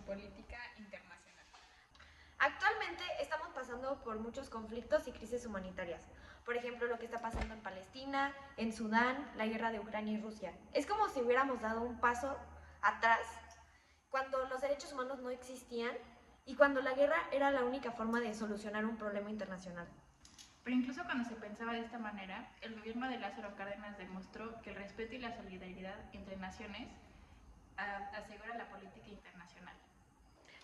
política internacional. Actualmente estamos pasando por muchos conflictos y crisis humanitarias. Por ejemplo, lo que está pasando en Palestina, en Sudán, la guerra de Ucrania y Rusia. Es como si hubiéramos dado un paso atrás cuando los derechos humanos no existían y cuando la guerra era la única forma de solucionar un problema internacional. Pero incluso cuando se pensaba de esta manera, el gobierno de Lázaro Cárdenas demostró que el respeto y la solidaridad entre naciones asegura la política internacional.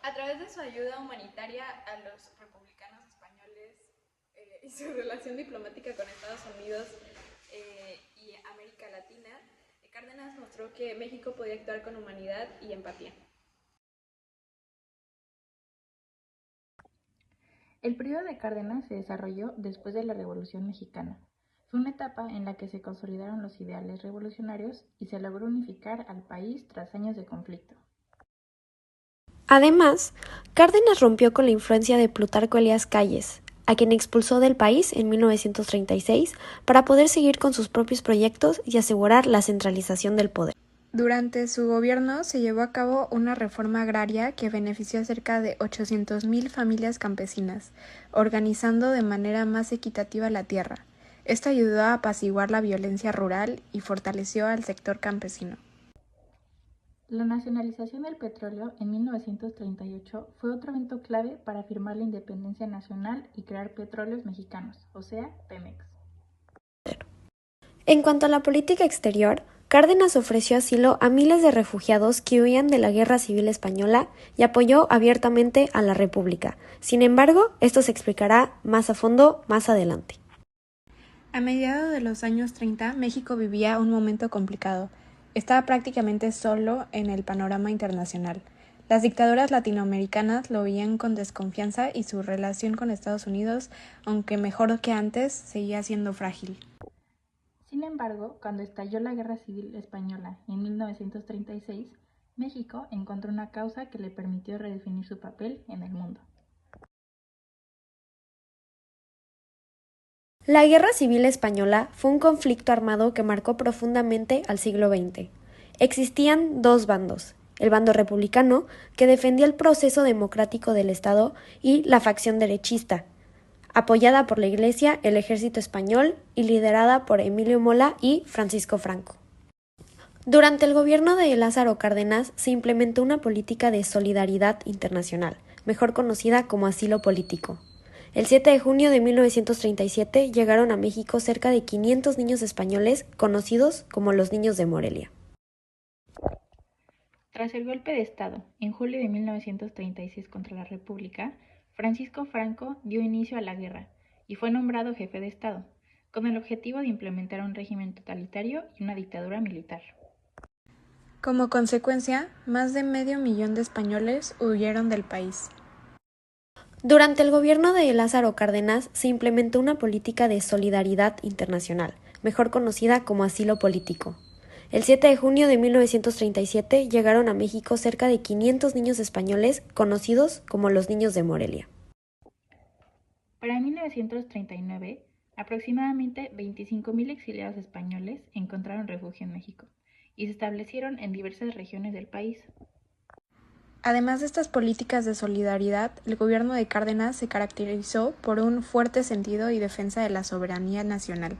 A través de su ayuda humanitaria a los republicanos españoles y su relación diplomática con Estados Unidos y América Latina, Cárdenas mostró que México podía actuar con humanidad y empatía. El periodo de Cárdenas se desarrolló después de la Revolución Mexicana. Fue una etapa en la que se consolidaron los ideales revolucionarios y se logró unificar al país tras años de conflicto. Además, Cárdenas rompió con la influencia de Plutarco Elías Calles, a quien expulsó del país en 1936 para poder seguir con sus propios proyectos y asegurar la centralización del poder. Durante su gobierno se llevó a cabo una reforma agraria que benefició a cerca de 800,000 familias campesinas, organizando de manera más equitativa la tierra. Esto ayudó a apaciguar la violencia rural y fortaleció al sector campesino. La nacionalización del petróleo en 1938 fue otro evento clave para firmar la independencia nacional y crear Petróleos Mexicanos, o sea, Pemex. En cuanto a la política exterior, Cárdenas ofreció asilo a miles de refugiados que huían de la Guerra Civil Española y apoyó abiertamente a la República. Sin embargo, esto se explicará más a fondo más adelante. A mediados de los años 30, México vivía un momento complicado. Estaba prácticamente solo en el panorama internacional. Las dictaduras latinoamericanas lo veían con desconfianza y su relación con Estados Unidos, aunque mejor que antes, seguía siendo frágil. Sin embargo, cuando estalló la Guerra Civil Española en 1936, México encontró una causa que le permitió redefinir su papel en el mundo. La Guerra Civil Española fue un conflicto armado que marcó profundamente al siglo XX. Existían dos bandos, el bando republicano, que defendía el proceso democrático del Estado, y la facción derechista, apoyada por la Iglesia, el ejército español y liderada por Emilio Mola y Francisco Franco. Durante el gobierno de Lázaro Cárdenas se implementó una política de solidaridad internacional, mejor conocida como asilo político. El 7 de junio de 1937 llegaron a México cerca de 500 niños españoles conocidos como los niños de Morelia. Tras el golpe de Estado, en julio de 1936 contra la República, Francisco Franco dio inicio a la guerra y fue nombrado jefe de Estado, con el objetivo de implementar un régimen totalitario y una dictadura militar. Como consecuencia, más de 500,000 de españoles huyeron del país. Durante el gobierno de Lázaro Cárdenas se implementó una política de solidaridad internacional, mejor conocida como asilo político. El 7 de junio de 1937 llegaron a México cerca de 500 niños españoles conocidos como los niños de Morelia. Para 1939, aproximadamente 25,000 exiliados españoles encontraron refugio en México y se establecieron en diversas regiones del país. Además de estas políticas de solidaridad, el gobierno de Cárdenas se caracterizó por un fuerte sentido y defensa de la soberanía nacional.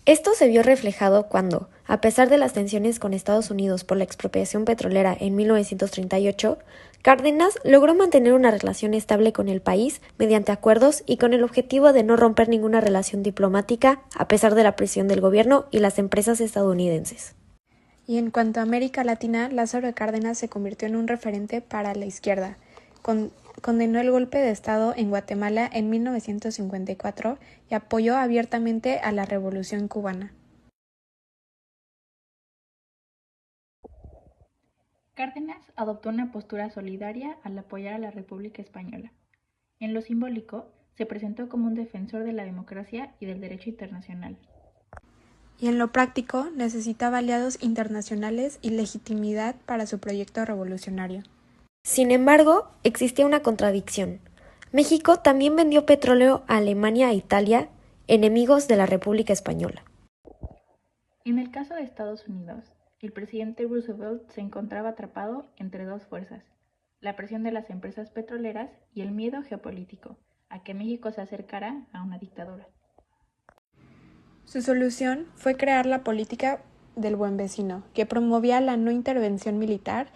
Esto se vio reflejado cuando, a pesar de las tensiones con Estados Unidos por la expropiación petrolera en 1938, Cárdenas logró mantener una relación estable con el país mediante acuerdos y con el objetivo de no romper ninguna relación diplomática a pesar de la presión del gobierno y las empresas estadounidenses. Y en cuanto a América Latina, Lázaro Cárdenas se convirtió en un referente para la izquierda. Condenó el golpe de Estado en Guatemala en 1954 y apoyó abiertamente a la Revolución cubana. Cárdenas adoptó una postura solidaria al apoyar a la República Española. En lo simbólico, se presentó como un defensor de la democracia y del derecho internacional. Y en lo práctico, necesitaba aliados internacionales y legitimidad para su proyecto revolucionario. Sin embargo, existía una contradicción. México también vendió petróleo a Alemania e Italia, enemigos de la República Española. En el caso de Estados Unidos, el presidente Roosevelt se encontraba atrapado entre dos fuerzas, la presión de las empresas petroleras y el miedo geopolítico a que México se acercara a una dictadura. Su solución fue crear la política del buen vecino, que promovía la no intervención militar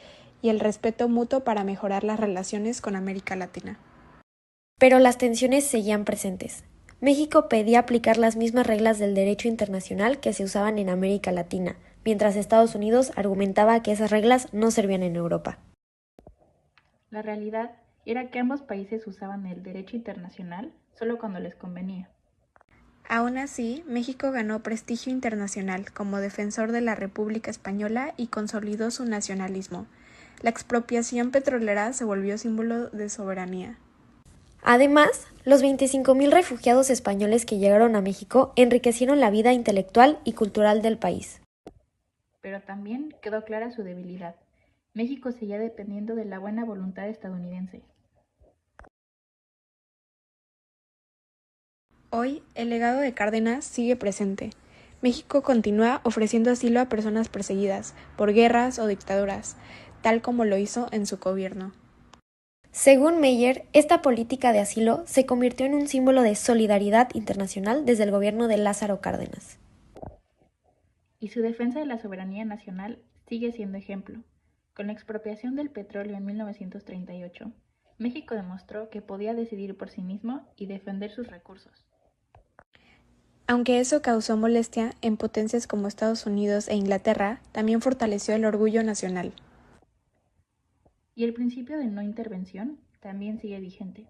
y el respeto mutuo para mejorar las relaciones con América Latina. Pero las tensiones seguían presentes. México pedía aplicar las mismas reglas del derecho internacional que se usaban en América Latina, mientras Estados Unidos argumentaba que esas reglas no servían en Europa. La realidad era que ambos países usaban el derecho internacional solo cuando les convenía. Aún así, México ganó prestigio internacional como defensor de la República Española y consolidó su nacionalismo. La expropiación petrolera se volvió símbolo de soberanía. Además, los 25,000 refugiados españoles que llegaron a México enriquecieron la vida intelectual y cultural del país. Pero también quedó clara su debilidad. México seguía dependiendo de la buena voluntad estadounidense. Hoy, el legado de Cárdenas sigue presente. México continúa ofreciendo asilo a personas perseguidas por guerras o dictaduras, tal como lo hizo en su gobierno. Según Meyer, esta política de asilo se convirtió en un símbolo de solidaridad internacional desde el gobierno de Lázaro Cárdenas. Y su defensa de la soberanía nacional sigue siendo ejemplo. Con la expropiación del petróleo en 1938, México demostró que podía decidir por sí mismo y defender sus recursos. Aunque eso causó molestia en potencias como Estados Unidos e Inglaterra, también fortaleció el orgullo nacional. Y el principio de no intervención también sigue vigente.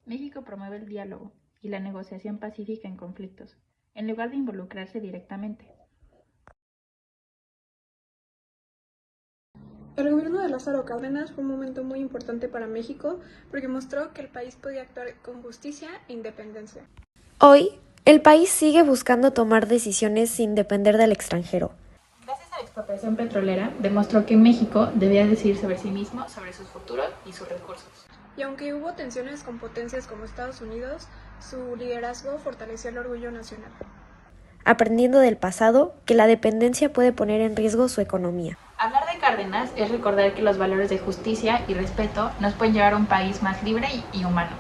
México promueve el diálogo y la negociación pacífica en conflictos, en lugar de involucrarse directamente. El gobierno de Lázaro Cárdenas fue un momento muy importante para México porque mostró que el país podía actuar con justicia e independencia. Hoy, el país sigue buscando tomar decisiones sin depender del extranjero. Gracias a la expropiación petrolera, demostró que México debía decidir sobre sí mismo, sobre su futuro y sus recursos. Y aunque hubo tensiones con potencias como Estados Unidos, su liderazgo fortaleció el orgullo nacional. Aprendiendo del pasado que la dependencia puede poner en riesgo su economía. Hablar de Cárdenas es recordar que los valores de justicia y respeto nos pueden llevar a un país más libre y humano.